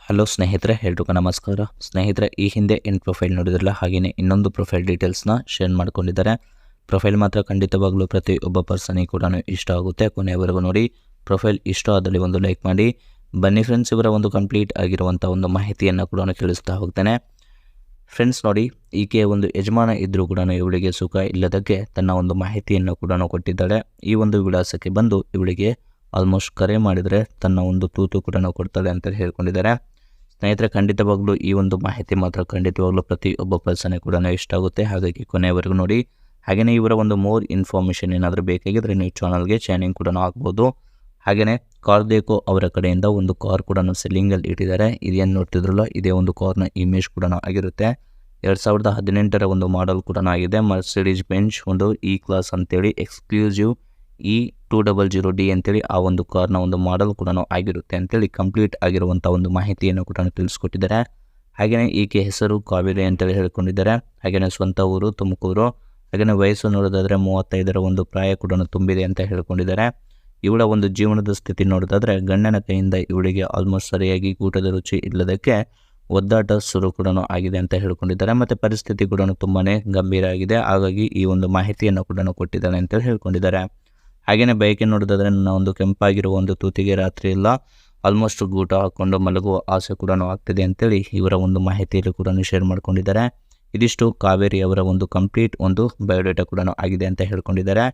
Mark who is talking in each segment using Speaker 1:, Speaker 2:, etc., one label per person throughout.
Speaker 1: Hello ಸ್ನೇಹಿತರೆ, ಎಲ್ರಿಗೂ ನಮಸ್ಕಾರ. ಸ್ನೇಹಿತರೆ, ಈ ಹಿಂದೆ ಏನು ಪ್ರೊಫೈಲ್ ನೋಡಿದ್ರಲ್ಲ, ಹಾಗೆಯೇ ಇನ್ನೊಂದು ಪ್ರೊಫೈಲ್ ಡೀಟೇಲ್ಸ್ನ ಶೇರ್ ಮಾಡ್ಕೊಂಡಿದ್ದಾರೆ. ಪ್ರೊಫೈಲ್ ಮಾತ್ರ ಖಂಡಿತವಾಗ್ಲೂ ಪ್ರತಿಯೊಬ್ಬ ಪರ್ಸನಿಗೆ ಕೂಡ ಇಷ್ಟ ಆಗುತ್ತೆ. ಕೊನೆಯವರೆಗೂ ನೋಡಿ. ಪ್ರೊಫೈಲ್ ಇಷ್ಟ ಆದಲ್ಲಿ ಒಂದು ಲೈಕ್ ಮಾಡಿ. ಬನ್ನಿ ಫ್ರೆಂಡ್ಸ್, ಇವರ ಒಂದು ಕಂಪ್ಲೀಟ್ ಆಗಿರುವಂಥ ಒಂದು ಮಾಹಿತಿಯನ್ನು ಕೂಡ ತಿಳಿಸ್ತಾ ಹೋಗ್ತೇನೆ. ಫ್ರೆಂಡ್ಸ್ ನೋಡಿ, ಈಕೆ ಒಂದು ಯಜಮಾನ ಇದ್ದರೂ ಕೂಡ ಇವಳಿಗೆ ಸುಖ ಇಲ್ಲದಕ್ಕೆ ತನ್ನ ಒಂದು ಮಾಹಿತಿಯನ್ನು ಕೂಡ ಕೊಟ್ಟಿದ್ದಾಳೆ. ಈ ಒಂದು ವಿಳಾಸಕ್ಕೆ ಬಂದು ಇವಳಿಗೆ ಆಲ್ಮೋಸ್ಟ್ ಕರೆ ಮಾಡಿದರೆ ತನ್ನ ಒಂದು ತೂತು ಕೂಡ ಕೊಡ್ತಾಳೆ ಅಂತ ಹೇಳ್ಕೊಂಡಿದ್ದಾರೆ. ಸ್ನೇಹಿತರೆ, ಖಂಡಿತವಾಗ್ಲೂ ಈ ಒಂದು ಮಾಹಿತಿ ಮಾತ್ರ ಖಂಡಿತವಾಗ್ಲೂ ಪ್ರತಿಯೊಬ್ಬ ಪರ್ಸನ್ಗೆ ಕೂಡ ಇಷ್ಟ ಆಗುತ್ತೆ. ಹಾಗಾಗಿ ಕೊನೆಯವರೆಗೂ ನೋಡಿ. ಹಾಗೆಯೇ ಇವರ ಒಂದು ಮೋರ್ ಇನ್ಫಾರ್ಮೇಷನ್ ಏನಾದರೂ ಬೇಕಾಗಿದ್ದರೆ ನೀವು ಚಾನಲ್ಗೆ ಚಾನಿಂಗ್ ಕೂಡ ಆಗ್ಬೋದು. ಹಾಗೆಯೇ ಕಾರ್ ದೇಕೋ ಅವರ ಕಡೆಯಿಂದ ಒಂದು ಕಾರ್ ಕೂಡ ಸೆಲ್ಲಿಂಗಲ್ಲಿ ಇಟ್ಟಿದ್ದಾರೆ. ಇದೇನು ನೋಡ್ತಿದ್ರಲ್ಲ, ಇದೇ ಒಂದು ಕಾರ್ನ ಇಮೇಜ್ ಕೂಡ ಆಗಿರುತ್ತೆ. 2018ರ ಒಂದು ಮಾಡೆಲ್ ಕೂಡ ಆಗಿದೆ. ಮರ್ಸಿಡೀಸ್ ಬೆಂಜ್ ಒಂದು ಇ ಕ್ಲಾಸ್ ಅಂತೇಳಿ ಎಕ್ಸ್ಕ್ಲೂಸಿವ್ E200D ಅಂತೇಳಿ ಆ ಒಂದು ಕಾರ್ನ ಒಂದು ಮಾಡೆಲ್ ಕೂಡ ಆಗಿರುತ್ತೆ ಅಂತೇಳಿ ಕಂಪ್ಲೀಟ್ ಆಗಿರುವಂಥ ಒಂದು ಮಾಹಿತಿಯನ್ನು ಕೂಡ ತಿಳಿಸ್ಕೊಟ್ಟಿದ್ದಾರೆ. ಹಾಗೆಯೇ ಈಕೆ ಹೆಸರು ಕಾವೇರಿ ಅಂತೇಳಿ ಹೇಳ್ಕೊಂಡಿದ್ದಾರೆ. ಹಾಗೆಯೇ ಸ್ವಂತ ಊರು ತುಮಕೂರು. ಹಾಗೆಯೇ ವಯಸ್ಸು ನೋಡೋದಾದರೆ 35ರ ಒಂದು ಪ್ರಾಯ ಕೂಡ ತುಂಬಿದೆ ಅಂತ ಹೇಳ್ಕೊಂಡಿದ್ದಾರೆ. ಇವಳ ಒಂದು ಜೀವನದ ಸ್ಥಿತಿ ನೋಡೋದಾದರೆ ಗಂಡನ ಕೈಯಿಂದ ಇವಳಿಗೆ ಆಲ್ಮೋಸ್ಟ್ ಸರಿಯಾಗಿ ಊಟದ ರುಚಿ ಇಲ್ಲದಕ್ಕೆ ಒದ್ದಾಟ ಶುರು ಕೂಡ ಆಗಿದೆ ಅಂತ ಹೇಳ್ಕೊಂಡಿದ್ದಾರೆ. ಮತ್ತು ಪರಿಸ್ಥಿತಿ ಕೂಡ ತುಂಬಾ ಗಂಭೀರ ಆಗಿದೆ. ಹಾಗಾಗಿ ಈ ಒಂದು ಮಾಹಿತಿಯನ್ನು ಕೂಡ ಕೊಟ್ಟಿದ್ದಾಳೆ ಅಂತೇಳಿ ಹೇಳ್ಕೊಂಡಿದ್ದಾರೆ. ಹಾಗೆಯೇ ಬಯಕೆ ನೋಡೋದಾದರೆ ನನ್ನ ಒಂದು ಕೆಂಪಾಗಿರುವ ಒಂದು ತೂತಿಗೆ ರಾತ್ರಿ ಎಲ್ಲ ಆಲ್ಮೋಸ್ಟ್ ಗೂಟ ಹಾಕ್ಕೊಂಡು ಮಲಗುವ ಆಸೆ ಕೂಡ ಆಗ್ತಿದೆ ಅಂತೇಳಿ ಇವರ ಒಂದು ಮಾಹಿತಿಯಲ್ಲಿ ಕೂಡ ಶೇರ್ ಮಾಡ್ಕೊಂಡಿದ್ದಾರೆ. ಇದಿಷ್ಟು ಕಾವೇರಿ ಅವರ ಒಂದು ಕಂಪ್ಲೀಟ್ ಒಂದು ಬಯೋಡೇಟಾ ಕೂಡ ಆಗಿದೆ ಅಂತ ಹೇಳ್ಕೊಂಡಿದ್ದಾರೆ.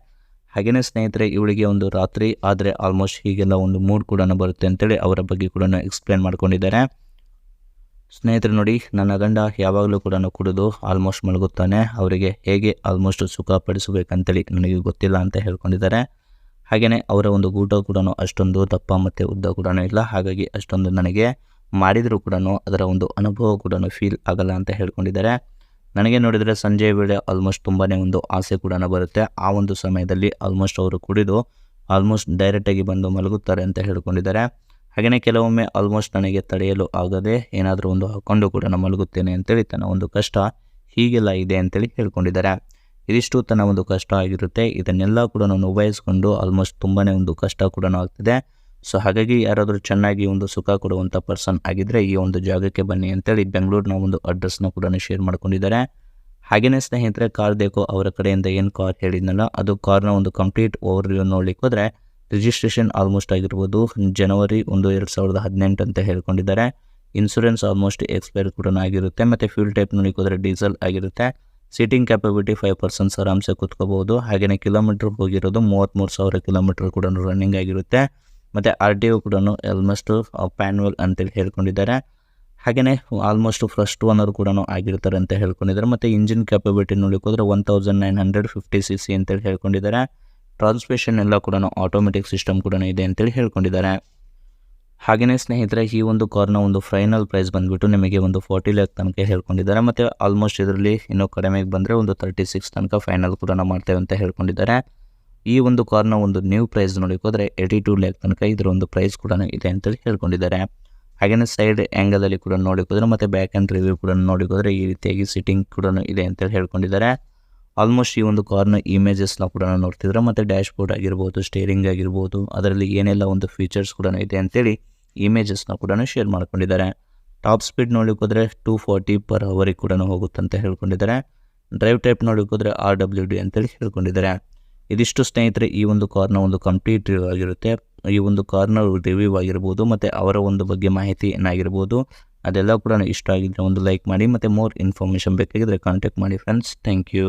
Speaker 1: ಹಾಗೆಯೇ ಸ್ನೇಹಿತರೆ, ಇವಳಿಗೆ ಒಂದು ರಾತ್ರಿ ಆದರೆ ಆಲ್ಮೋಸ್ಟ್ ಹೀಗೆಲ್ಲ ಒಂದು ಮೂಡ್ ಕೂಡ ಬರುತ್ತೆ ಅಂತೇಳಿ ಅವರ ಬಗ್ಗೆ ಕೂಡ ಎಕ್ಸ್ಪ್ಲೇನ್ ಮಾಡ್ಕೊಂಡಿದ್ದಾರೆ. ಸ್ನೇಹಿತರೆ ನೋಡಿ, ನನ್ನ ಗಂಡ ಯಾವಾಗಲೂ ಕೂಡ ಕುಡಿದು ಆಲ್ಮೋಸ್ಟ್ ಮಲಗುತ್ತಾನೆ. ಅವರಿಗೆ ಹೇಗೆ ಆಲ್ಮೋಸ್ಟ್ ಸುಖ ಪಡಿಸಬೇಕಂತೇಳಿ ನನಗೆ ಗೊತ್ತಿಲ್ಲ ಅಂತ ಹೇಳ್ಕೊಂಡಿದ್ದಾರೆ. ಹಾಗೆಯೇ ಅವರ ಒಂದು ಊಟ ಕೂಡ ಅಷ್ಟೊಂದು ದಪ್ಪ ಮತ್ತು ಉದ್ದ ಕೂಡ ಇಲ್ಲ. ಹಾಗಾಗಿ ಅಷ್ಟೊಂದು ನನಗೆ ಮಾಡಿದರೂ ಕೂಡ ಅದರ ಒಂದು ಅನುಭವ ಕೂಡ ಫೀಲ್ ಆಗಲ್ಲ ಅಂತ ಹೇಳ್ಕೊಂಡಿದ್ದಾರೆ. ನನಗೆ ನೋಡಿದರೆ ಸಂಜೆ ವೇಳೆ ಆಲ್ಮೋಸ್ಟ್ ತುಂಬಾ ಒಂದು ಆಸೆ ಕೂಡ ಬರುತ್ತೆ. ಆ ಒಂದು ಸಮಯದಲ್ಲಿ ಆಲ್ಮೋಸ್ಟ್ ಅವರು ಕುಡಿದು ಆಲ್ಮೋಸ್ಟ್ ಡೈರೆಕ್ಟಾಗಿ ಬಂದು ಮಲಗುತ್ತಾರೆ ಅಂತ ಹೇಳ್ಕೊಂಡಿದ್ದಾರೆ. ಹಾಗೆಯೇ ಕೆಲವೊಮ್ಮೆ ಆಲ್ಮೋಸ್ಟ್ ನನಗೆ ತಡೆಯಲು ಆಗದೆ ಏನಾದರೂ ಒಂದು ಹಾಕ್ಕೊಂಡು ಕೂಡ ಮಲಗುತ್ತೇನೆ ಅಂತೇಳಿ ತನ್ನ ಒಂದು ಕಷ್ಟ ಹೀಗೆಲ್ಲ ಇದೆ ಅಂತೇಳಿ ಹೇಳ್ಕೊಂಡಿದ್ದಾರೆ. ಇದಿಷ್ಟು ತನ್ನ ಒಂದು ಕಷ್ಟ ಆಗಿರುತ್ತೆ. ಇದನ್ನೆಲ್ಲ ಕೂಡ ನಿಭಾಯಿಸ್ಕೊಂಡು ಆಲ್ಮೋಸ್ಟ್ ತುಂಬಾ ಒಂದು ಕಷ್ಟ ಕೂಡ ಆಗ್ತಿದೆ. ಸೊ ಹಾಗಾಗಿ ಯಾರಾದರೂ ಚೆನ್ನಾಗಿ ಒಂದು ಸುಖ ಕೊಡುವಂಥ ಪರ್ಸನ್ ಆಗಿದ್ದರೆ ಈ ಒಂದು ಜಾಗಕ್ಕೆ ಬನ್ನಿ ಅಂತೇಳಿ ಬೆಂಗಳೂರಿನ ಒಂದು ಅಡ್ರೆಸ್ನ ಕೂಡ ಶೇರ್ ಮಾಡ್ಕೊಂಡಿದ್ದಾರೆ. ಹಾಗೆಯೇ ಸ್ನೇಹಿತರೆ, ಕಾರ್ ದೇಕೋ ಅವರ ಕಡೆಯಿಂದ ಏನು ಕಾರ್ ಹೇಳಿದ್ನಲ್ಲ, ಅದು ಕಾರ್ನ ಒಂದು ಕಂಪ್ಲೀಟ್ ಓವರ್ ವ್ಯೂ ನೋಡ್ಲಿಕ್ಕೆ ಹೋದರೆ ರಿಜಿಸ್ಟ್ರೇಷನ್ ಆಲ್ಮೋಸ್ಟ್ ಆಗಿರ್ಬೋದು ಜನವರಿ 2018 ಅಂತ ಹೇಳ್ಕೊಂಡಿದ್ದಾರೆ. ಇನ್ಸೂರೆನ್ಸ್ ಆಲ್ಮೋಸ್ಟ್ ಎಕ್ಸ್ಪೈರ್ ಕೂಡ ಆಗಿರುತ್ತೆ. ಮತ್ತು ಫ್ಯೂಲ್ ಟೈಪ್ ನೋಡಲಿಕ್ಕೆ ಹೋದರೆ ಡೀಸೆಲ್ ಆಗಿರುತ್ತೆ. ಸೀಟಿಂಗ್ ಕ್ಯಾಪಬಿಲಿಟಿ 5% ಆರಾಮ್ಸೆ ಕೂತ್ಕೋಬಹುದು. ಹಾಗೆಯೇ ಕಿಲೋಮೀಟ್ರ್ ಹೋಗಿರೋದು 33,000 ಕಿಲೋಮೀಟ್ರ್ ಕೂಡ ರನ್ನಿಂಗ್ ಆಗಿರುತ್ತೆ. ಮತ್ತು RTO ಕೂಡ ಆಲ್ಮೋಸ್ಟ್ ಪ್ಯಾನ್ವಲ್ ಅಂತೇಳಿ ಹೇಳ್ಕೊಂಡಿದ್ದಾರೆ. ಹಾಗೆಯೇ ಆಲ್ಮೋಸ್ಟ್ ಫಸ್ಟ್ ಓನರ್ ಕೂಡ ಆಗಿರ್ತಾರೆ ಅಂತ ಹೇಳ್ಕೊಂಡಿದ್ದಾರೆ. ಮತ್ತು ಇಂಜಿನ್ ಕ್ಯಾಪಬಿಲಿಟಿ ನೋಡಲಿಕ್ಕೆ ಹೋದರೆ 1950cc ಅಂತೇಳಿ ಹೇಳ್ಕೊಂಡಿದ್ದಾರೆ. ಟ್ರಾನ್ಸ್ಮಿಷನ್ ಎಲ್ಲ ಕೂಡ ಆಟೋಮೆಟಿಕ್ ಸಿಸ್ಟಮ್ ಕೂಡ ಇದೆ ಅಂತೇಳಿ ಹೇಳ್ಕೊಂಡಿದ್ದಾರೆ. ಹಾಗೆಯೇ ಸ್ನೇಹಿತರೆ, ಈ ಒಂದು ಕಾರ್ನ ಒಂದು ಫೈನಲ್ ಪ್ರೈಸ್ ಬಂದುಬಿಟ್ಟು ನಿಮಗೆ ಒಂದು 40 lakh ತನಕ ಹೇಳ್ಕೊಂಡಿದ್ದಾರೆ. ಮತ್ತು ಆಲ್ಮೋಸ್ಟ್ ಇದರಲ್ಲಿ ಇನ್ನೂ ಕಡಿಮೆಗೆ ಬಂದರೆ ಒಂದು 36 ತನಕ ಫೈನಲ್ ಕೂಡ ಮಾಡ್ತೇವೆ ಅಂತ ಹೇಳ್ಕೊಂಡಿದ್ದಾರೆ. ಈ ಒಂದು ಕಾರ್ನ ಒಂದು ನ್ಯೂ ಪ್ರೈಸ್ ನೋಡಲಿಕ್ಕೆ ಹೋದರೆ 82 lakh ತನಕ ಇದರ ಒಂದು ಪ್ರೈಸ್ ಕೂಡ ಇದೆ ಅಂತೇಳಿ ಹೇಳ್ಕೊಂಡಿದ್ದಾರೆ. ಹಾಗೆಯೇ ಸೈಡ್ ಆ್ಯಂಗಲಲ್ಲಿ ಕೂಡ ನೋಡಲಿಕ್ಕೆ ಹೋದರೆ ಮತ್ತು ಬ್ಯಾಕ್ ಆ್ಯಂಡ್ ರಿವ್ಯೂ ಕೂಡ ನೋಡಲಿಕ್ಕೆ ಹೋದರೆ ಈ ರೀತಿಯಾಗಿ ಸಿಟ್ಟಿಂಗ್ ಕೂಡ ಇದೆ ಅಂತೇಳಿ ಹೇಳ್ಕೊಂಡಿದ್ದಾರೆ. ಆಲ್ಮೋಸ್ಟ್ ಈ ಒಂದು ಕಾರ್ನ ಇಮೇಜಸ್ನ ಕೂಡ ನೋಡ್ತಿದ್ರೆ ಮತ್ತು ಡ್ಯಾಶ್ ಬೋರ್ಡ್ ಆಗಿರ್ಬೋದು, ಸ್ಟೇರಿಂಗ್ ಆಗಿರ್ಬೋದು, ಅದರಲ್ಲಿ ಏನೆಲ್ಲ ಒಂದು ಫೀಚರ್ಸ್ ಕೂಡ ಇದೆ ಅಂತೇಳಿ ಇಮೇಜಸ್ನ ಕೂಡ ಶೇರ್ ಮಾಡ್ಕೊಂಡಿದ್ದಾರೆ. ಟಾಪ್ ಸ್ಪೀಡ್ ನೋಡಲಿಕ್ಕೆ ಹೋದರೆ 240 per hour ಕೂಡ ಹೋಗುತ್ತಂತ ಹೇಳ್ಕೊಂಡಿದ್ದಾರೆ. ಡ್ರೈವ್ ಟೈಪ್ ನೋಡಲಿಕ್ಕೆ ಹೋದರೆ RWD ಅಂತೇಳಿ ಹೇಳ್ಕೊಂಡಿದ್ದಾರೆ. ಇದಿಷ್ಟು ಸ್ನೇಹಿತರೆ ಈ ಒಂದು ಕಾರ್ನ ಒಂದು ಕಂಪ್ಲೀಟ್ ರಿವ್ಯೂ ಆಗಿರುತ್ತೆ. ಈ ಒಂದು ಕಾರ್ನ ರಿವ್ಯೂ ಆಗಿರ್ಬೋದು ಮತ್ತು ಅವರ ಒಂದು ಬಗ್ಗೆ ಮಾಹಿತಿ ಏನಾಗಿರ್ಬೋದು ಅದೆಲ್ಲ ಕೂಡ ಇಷ್ಟ ಆಗಿದ್ದರೆ ಒಂದು ಲೈಕ್ ಮಾಡಿ. ಮತ್ತು ಮೋರ್ ಇನ್ಫಾರ್ಮೇಷನ್ ಬೇಕಾಗಿದ್ದರೆ ಕಾಂಟ್ಯಾಕ್ಟ್ ಮಾಡಿ ಫ್ರೆಂಡ್ಸ್. Thank you.